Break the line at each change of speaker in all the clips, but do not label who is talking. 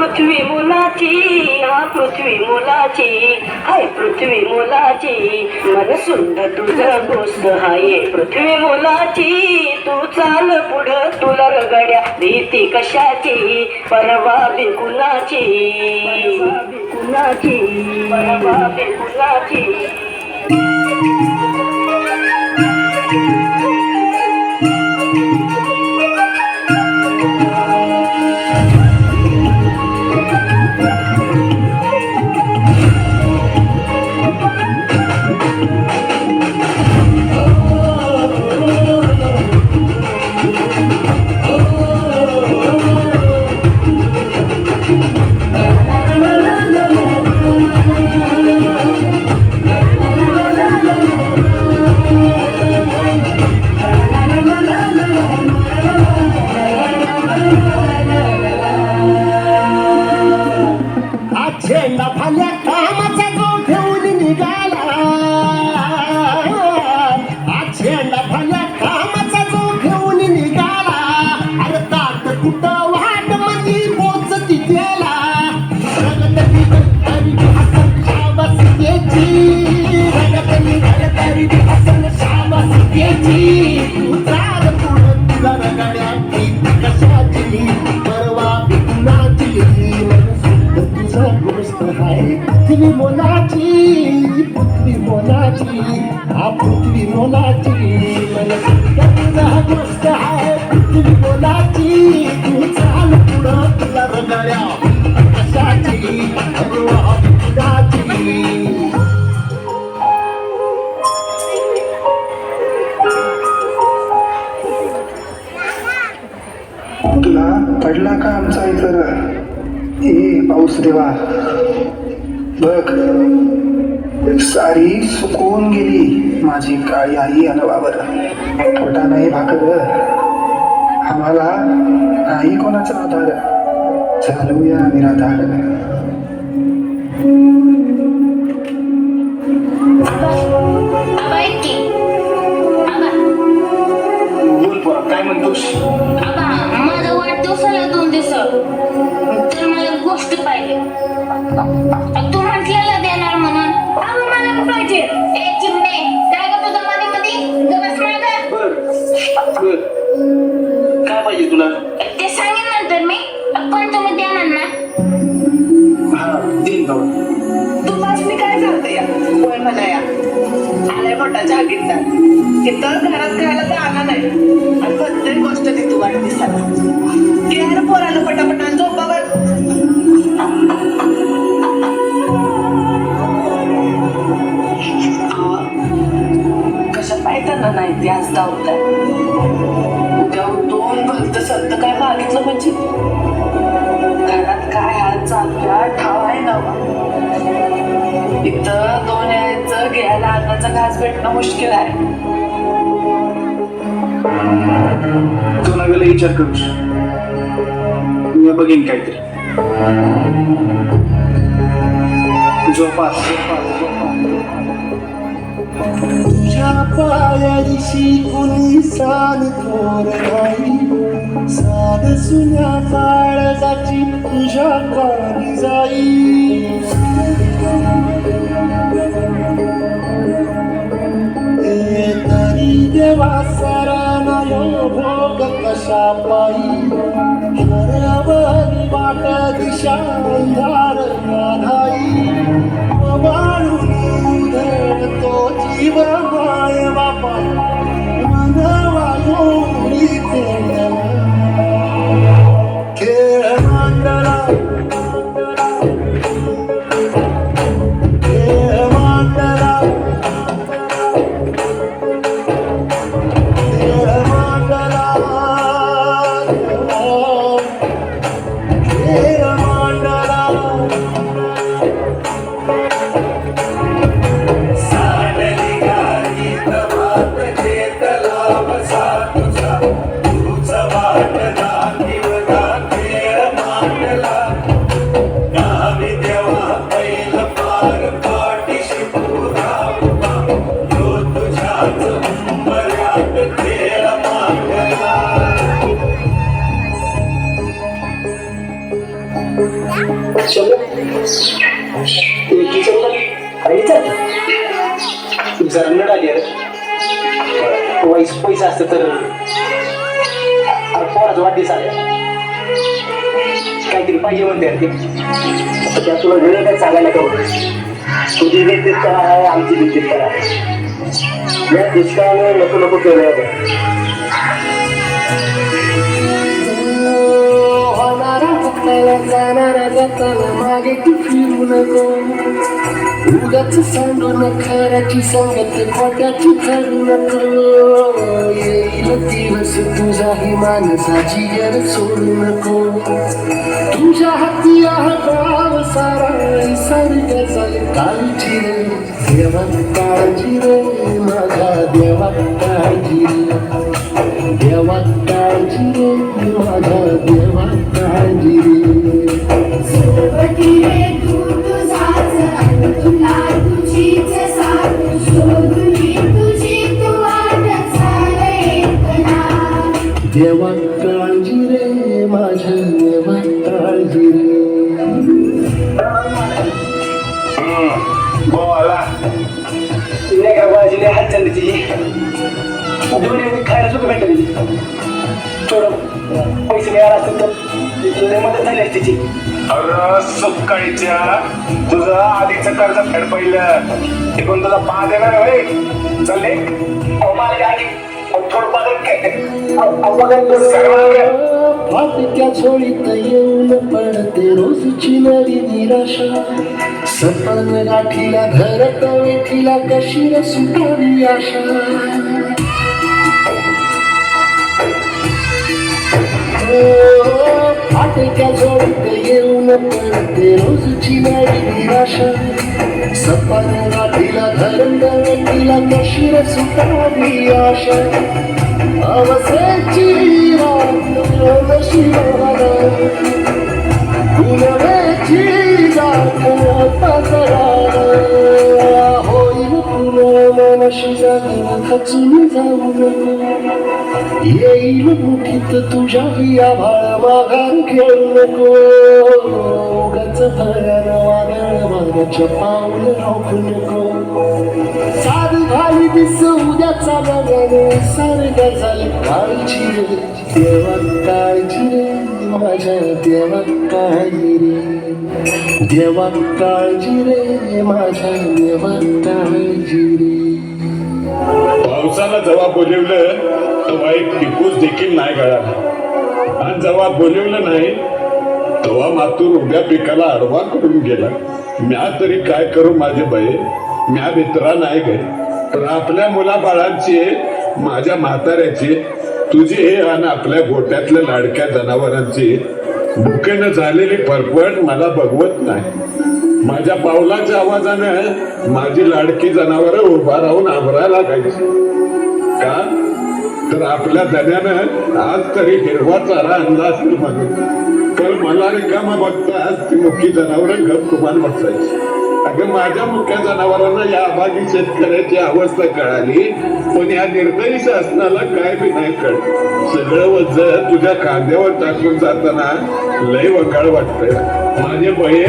पृथ्वी मुलाची, हा पृथ्वी मुलाची, हाय पृथ्वी मुलाची, मन सुंद तुझं गोष्ट हाय पृथ्वी मुलाची. तू चाल पुढं तुला रगड्या भीती कशाची, परवा बिकुनाची, कुणाची, परवा बिकुनाची.
झेंडा फाल्या कामाचा जो घेऊन निघाला, झेंडा फाल्या कामाचा जो घेऊन निघाला, अरे ताट कुठं वाट मधी पोचती गेला. रगतली गलतारी हसन शाबासकीची, रगतली गलतारी हसन शाबासकीची. तू चाल पुढं तुला रगड्या भीती कशाची, परवा बिकुनाची. गोष्ट आहे पृथ्वी मोलाची, पृथ्वी मोलाची, हा पृथ्वी मोलाची. तुझा गोष्ट आहे पृथ्वी मोलाची. तू चाल पुढं तुला रगड्या कशाची, परवा बिकुनाची.
तुला पडला का आमचा इतर हे पाऊस देवा, बघ सारी सुकून गेली माझी काळी आई अनवावर. पोटा नाही भाकर, आम्हाला नाही कोणाचा आधार, चालूया निराधार.
बोल पोरा, काय म्हणतोस?
माझा वाढदिवसाला 2 दिवस तर मला गोष्ट पाहिजे. तू म्हटलेला देणार म्हणून मला पाहिजे. ए चिमणे, काय ग तुझं मध्ये मध्ये गवस माग?
बर काय पाहिजे तुला?
ते सांगेन नंतर मी, पण तुम्ही देणार ना?
हा देईन बाबा.
तू मी काय सांगते या वय म्हणा या आलाय मोठा जागीरदार, तिथं घरात खायला तर आला नाही आणि प्रत्येक गोष्ट ती तू वाढदिवसाला यार पोराला पटापट आणि झोपावर. कशा पायताना नाही ती आज धावताय उद्या दोन भलत सत्त काय मागितलं म्हणजे घरात काय हाल चालूया ठाव आहे ना. इथं 2 यायचं घ्यायला अन्नाचा घास भेटणं मुश्किल आहे.
तू नव्याला विचार करूस, मी बघेन काहीतरी. झोपास
तुझ्या पायाशी कुणी सान थोर नाही, साध सुन्या काळजाची तुझ्या काळी जाई. तरी देवा सरनायो भोग कशा पायी, हरवली वाट दिशा अंधार नाही. वाळून तो जीव माय बापा मनवा योनी खेळ मांडला, खेळ मांडला, खेळ मांडला, खेळ मांडला. साडली गार
जरा नड आली पैसा असत तर पोराचा वाढदिवस आला काहीतरी पाहिजे म्हणते यार ते त्या तुला वेळ काय सांगायला का तुझी विद्युत करा आहे आमची विद्युत करा आहे या दुष्काळाने नको नको केलं
होणारा फुटला जाणारा जाताना मागे तू फिरू नको उगाच सांडू नखराची संगत खोट्याची ठरू नको येईल दिवस तुझ्याही माणसाची गर सोडू नको तुझ्या हाती गाव सारा सर्ग चाल काळजी रे देवा काळजी रे माझ्या देवा काळजी रे देवा काळजी रे माझ्या देवा काळजी रे
सोबती रे तू तुझाच तुला तुझीच साथ शोधली तुझी तू वाट चालेतना
देवा काळजी रे माझ्या देवा काळजी रे
बोला नाही का बाजीने हात चालली तिची दोन्ही खायला सुद्धा भेटली थोडं पैसे मिळाला असतील तर मदत झाली असती तिची
अरे सुकाळीच्या तुझं आधीचं कर्ज फेड पहिलं ते कोण तुझा पा देणार होय चालले थोडं
फाटक्या झोळीत येऊन पडते रोजची नवी निराशा सपन गाठीला घरत वेठीला कशी रे सुटावी आशा फाटक्या झोळीत येऊन पडते रोजची नवी निराशा सपन गाठीला घरत वेठीला कशी रे सुटावी आशा अवसेची रात शिवाला गुणवेची जात पसराला होईल पुन्हा मनशी जागून खचून जाऊ नको येईल मुठीत तुझ्याही आभाळ माघार घेऊ नको उगाच भयानं वादळ मागाच्या पाऊल रोखू नको साध घाली दिस उद्याचा बघाने सारखा झाली काळजी रे देवा काळजी रे माझ्या देवा काळजी रे देवा काळजी रे माझ्या देवा काळजी रे
पावसाला जेव्हा बोलवलं तेव्हा एक टिपूस देखील नाही गळाला आणि जेव्हा बोलवलं नाही तेव्हा मातूर उभ्या पिकाला आडवा करून गेला म्या तरी काय करू माझे बये म्या मित्रा नाही गे पण आपल्या मुलाबाळांची माझ्या म्हाताऱ्याची तुझी हे आणि आपल्या गोट्यातल्या लाडक्या जनावरांची भुकेनं झालेली फरफट मला बघवत नाही माझ्या पावलाच्या आवाजानं माझी लाडकी जनावरं उभा राहून आभरायला लागायची का तर आपल्या धन्यानं आज तरी हिरवा चारा आणला असेल म्हणून तर मला रिकामा बघताच ती मुख्य जनावरं गप कुमान बसायची अगं माझ्या मुख्य जनावरांना या अभागी शेतकऱ्याची अवस्था कळाली पण या निर्दयी शासनाला काय बी नाही कळ सगळं वज तुझ्या खांद्यावर टाकून जाताना लय वकाळ वाटतंय माझे बये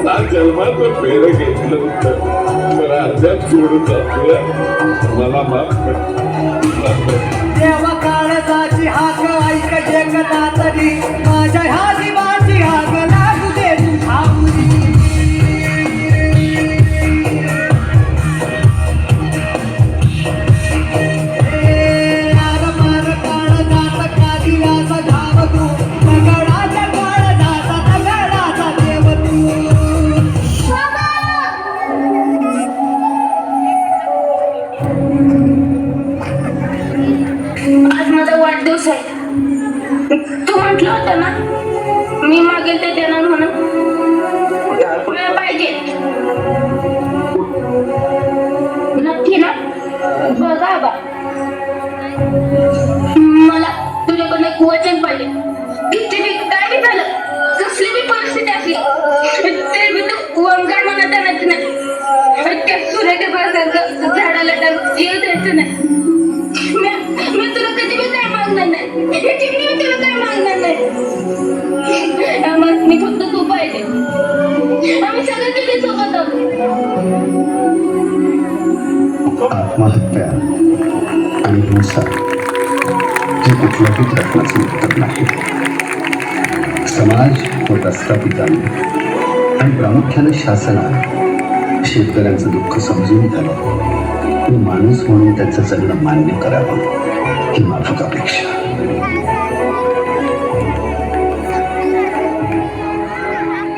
आज जन्माचं फेर घेतलं होतं तर अर्ध्यात सोडून जातोय मला माफ कर
देवा काळजाची हाक ऐक जगता तरी माझ्या ह्या जीवाची हाक लागू दे तुझ्या मुली
आज माझा वाढदिवस आहे तू म्हटलं होतं ना मी मागेल ते देणार म्हणून वेळ पाहिजे नक्की ना बघा बा मला तुझ्याकडनं एक वचन पाहिजे किती बी काय बी झालं कसली बी परिस्थिती असली तरी मी तू वंगार म्हणत नाही त्या सूर्याच्या झाडाला येऊ द्यायचं नाही मी तुला कधी बी काय मागणार नाही मी तुला काय मागणार नाही मी फक्त तू
आत्महत्या आणि हिंसा हे कुठल्याही प्रश्नाचं उत्तर नाही. समाज व प्रस्थापितांनी आणि प्रामुख्याने शासनाने शेतकऱ्यांचं दुःख समजून घ्यावं आणि माणूस म्हणून त्याचं जगणं मान्य करावं ही माफक अपेक्षा.